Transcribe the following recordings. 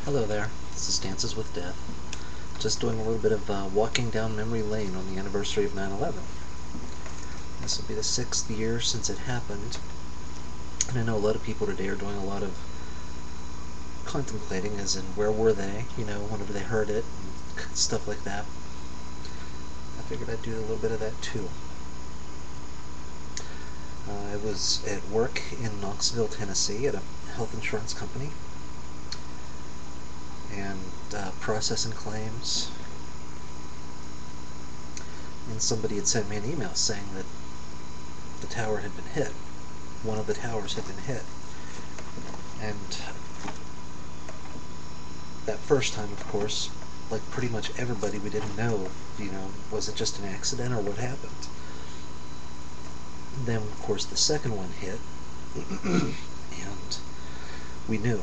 Hello there, this is Dances with Death. Just doing a little bit of walking down memory lane on the anniversary of 9/11. This will be the 6th year since it happened, and I know a lot of people today are doing a lot of contemplating, as in where were they, whenever they heard it, and stuff like that. I figured I'd do a little bit of that too. I was at work in Knoxville, Tennessee at a health insurance company, and processing claims, and somebody had sent me an email saying that the tower had been hit. One of the towers had been hit. And that first time, of course, like pretty much everybody, we didn't know, was it just an accident or what happened? Then, of course, the second one hit, and we knew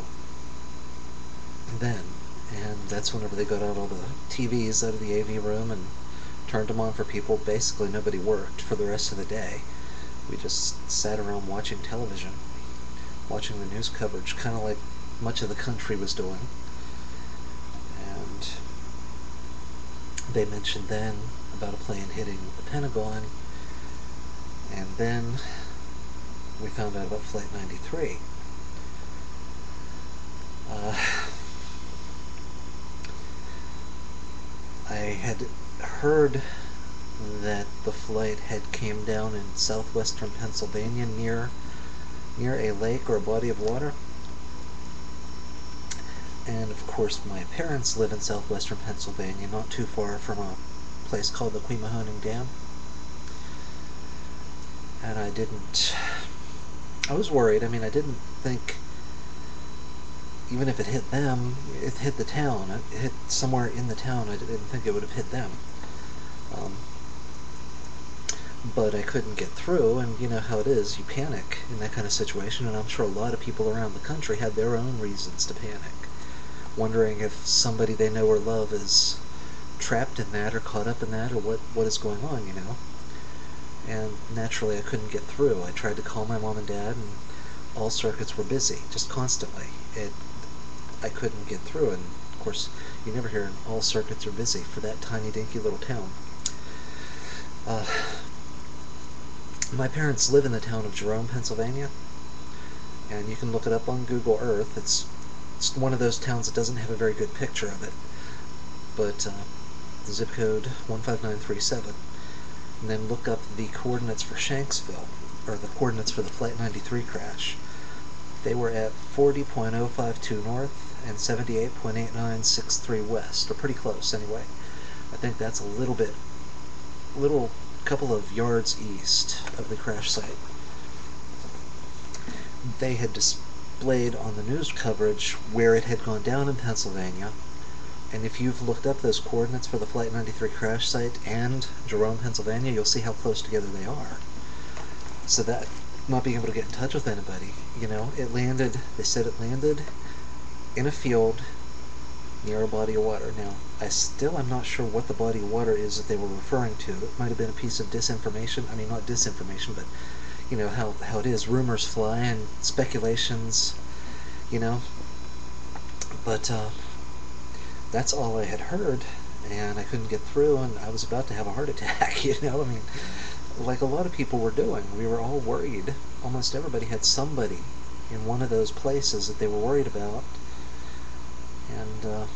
then. And that's whenever they got out all the TVs out of the AV room and turned them on for people. Basically, nobody worked for the rest of the day. We just sat around watching television, watching the news coverage, kind of like much of the country was doing. And they mentioned then about a plane hitting the Pentagon, and then we found out about Flight 93. I had heard that the flight had came down in southwestern Pennsylvania near a lake or a body of water. And of course my parents live in southwestern Pennsylvania, not too far from a place called the Quemahoning Dam. And I was worried. I didn't think, even if it hit them, it hit the town. It hit somewhere in the town. I didn't think it would have hit them. But I couldn't get through, and you know how it is. You panic in that kind of situation, and I'm sure a lot of people around the country had their own reasons to panic, wondering if somebody they know or love is trapped in that or caught up in that, or what is going on, And naturally I couldn't get through. I tried to call my mom and dad, and all circuits were busy, just constantly. I couldn't get through, and of course you never hear all circuits are busy for that tiny dinky little town. My parents live in the town of Jerome, Pennsylvania, and you can look it up on Google Earth. It's one of those towns that doesn't have a very good picture of it, but the zip code 15937, and then look up the coordinates for Shanksville, or the coordinates for the Flight 93 crash. They were at 40.052 north and 78.8963 west, or pretty close anyway. I think that's a little couple of yards east of the crash site. They had displayed on the news coverage where it had gone down in Pennsylvania, and if you've looked up those coordinates for the Flight 93 crash site and Jerome, Pennsylvania, you'll see how close together they are. So that, not being able to get in touch with anybody, they said it landed in a field near a body of water. Now, I'm not sure what the body of water is that they were referring to. It might have been a piece of disinformation. Not disinformation, but how it is. Rumors fly and speculations, But that's all I had heard, and I couldn't get through, and I was about to have a heart attack, like a lot of people were doing. We were all worried. Almost everybody had somebody in one of those places that they were worried about, and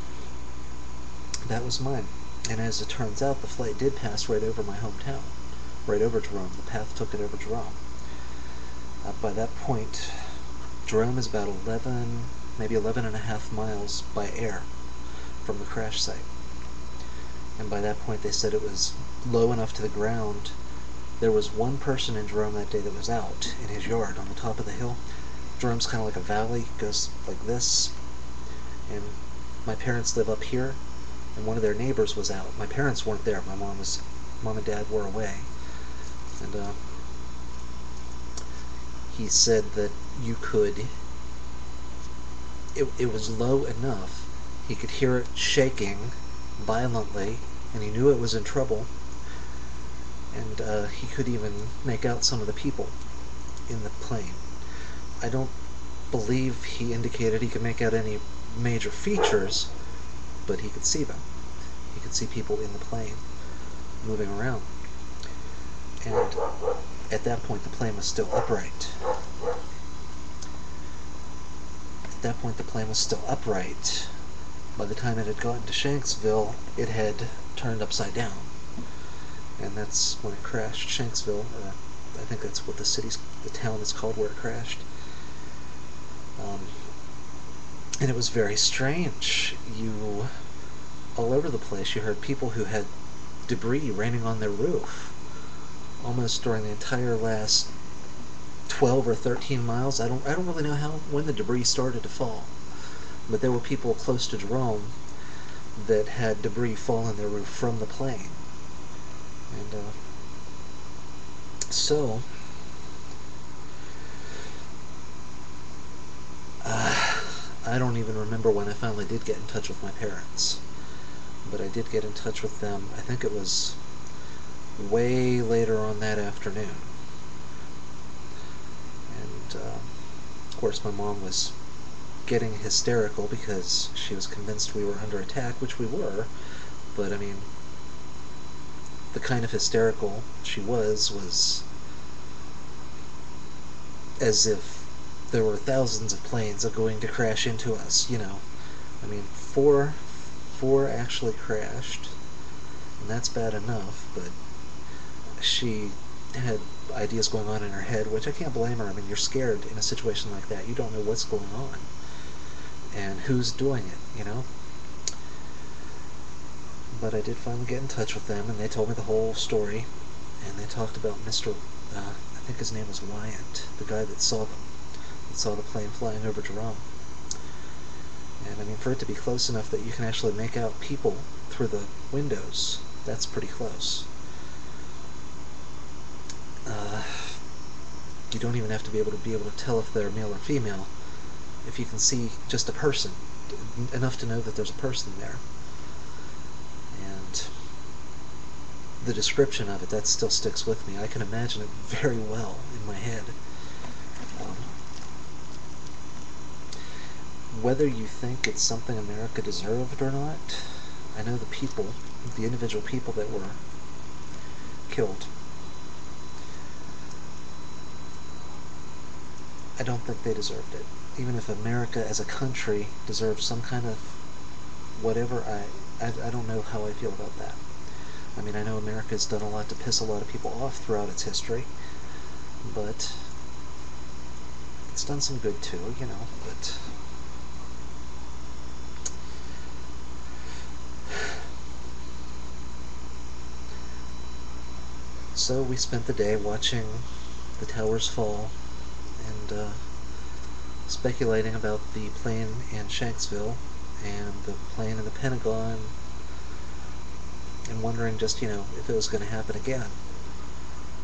that was mine. And as it turns out, the flight did pass right over my hometown, right over Jerome. The path took it over Jerome. By that point, Jerome is about 11, maybe 11 and a half miles by air from the crash site. And by that point, they said it was low enough to the ground. There was one person in Jerome that day that was out in his yard on the top of the hill. Jerome's kind of like a valley, goes like this, and my parents live up here, and one of their neighbors was out. My parents weren't there. My mom and dad were away, and he said that it was low enough, he could hear it shaking violently, and he knew it was in trouble, and he could even make out some of the people in the plane. I don't believe he indicated he could make out any major features, but he could see them. He could see people in the plane moving around. And at that point, the plane was still upright. At that point, the plane was still upright. By the time it had gotten to Shanksville, it had turned upside down. And that's when it crashed. Shanksville, I think that's what the town is called where it crashed. And it was very strange. All over the place, you heard people who had debris raining on their roof almost during the entire last 12 or 13 miles. I don't really know when the debris started to fall, but there were people close to Jerome that had debris fall on their roof from the plane. And so I don't even remember when I finally did get in touch with my parents, but I did get in touch with them. I think it was way later on that afternoon. And of course my mom was getting hysterical because she was convinced we were under attack, which we were, but I mean, the kind of hysterical she was as if there were thousands of planes going to crash into us, you know. I mean, four actually crashed, and that's bad enough, but she had ideas going on in her head, which I can't blame her. I mean, you're scared in a situation like that. You don't know what's going on and who's doing it, you know. But I did finally get in touch with them, and they told me the whole story, and they talked about Mr. I think his name was Wyant, the guy that saw the plane flying over Jerome. And I mean, for it to be close enough that you can actually make out people through the windows, that's pretty close. You don't even have to be able to tell if they're male or female. If you can see just a person, enough to know that there's a person there. And the description of it, that still sticks with me. I can imagine it very well in my head. Whether you think it's something America deserved or not, I know the individual people that were killed, I don't think they deserved it. Even if America as a country deserves some kind of whatever, I don't know how I feel about that. I mean, I know America's done a lot to piss a lot of people off throughout its history, but it's done some good too, you know, but so we spent the day watching the towers fall and speculating about the plane in Shanksville and the plane in the Pentagon, and wondering just, you know, if it was going to happen again.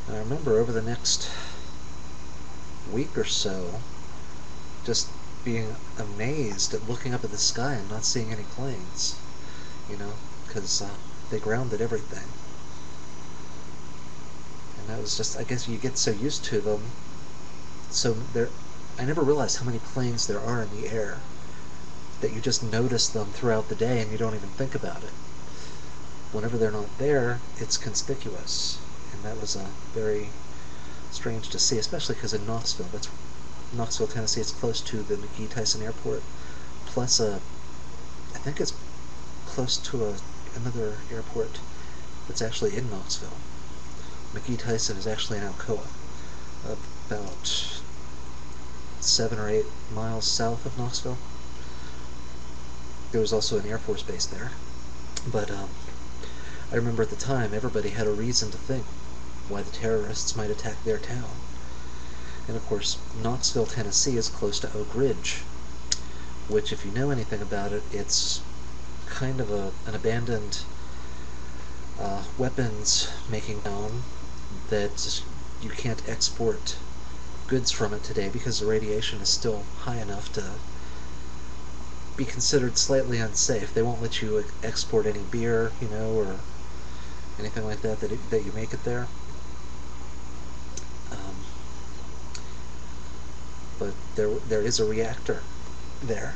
And I remember over the next week or so just being amazed at looking up at the sky and not seeing any planes, you know, because they grounded everything. And that was just, I guess you get so used to them. So I never realized how many planes there are in the air, that you just notice them throughout the day and you don't even think about it. Whenever they're not there, it's conspicuous. And that was very strange to see, especially because in Knoxville, Tennessee, it's close to the McGee-Tyson Airport, plus I think it's close to another airport that's actually in Knoxville. McGee-Tyson is actually in Alcoa, about 7 or 8 miles south of Knoxville. There was also an Air Force base there. But I remember at the time, everybody had a reason to think why the terrorists might attack their town. And of course, Knoxville, Tennessee is close to Oak Ridge, which, if you know anything about it, it's kind of an abandoned weapons-making town that you can't export goods from it today because the radiation is still high enough to be considered slightly unsafe. They won't let you export any beer, you know, or anything like that that you make it there. but there is a reactor there.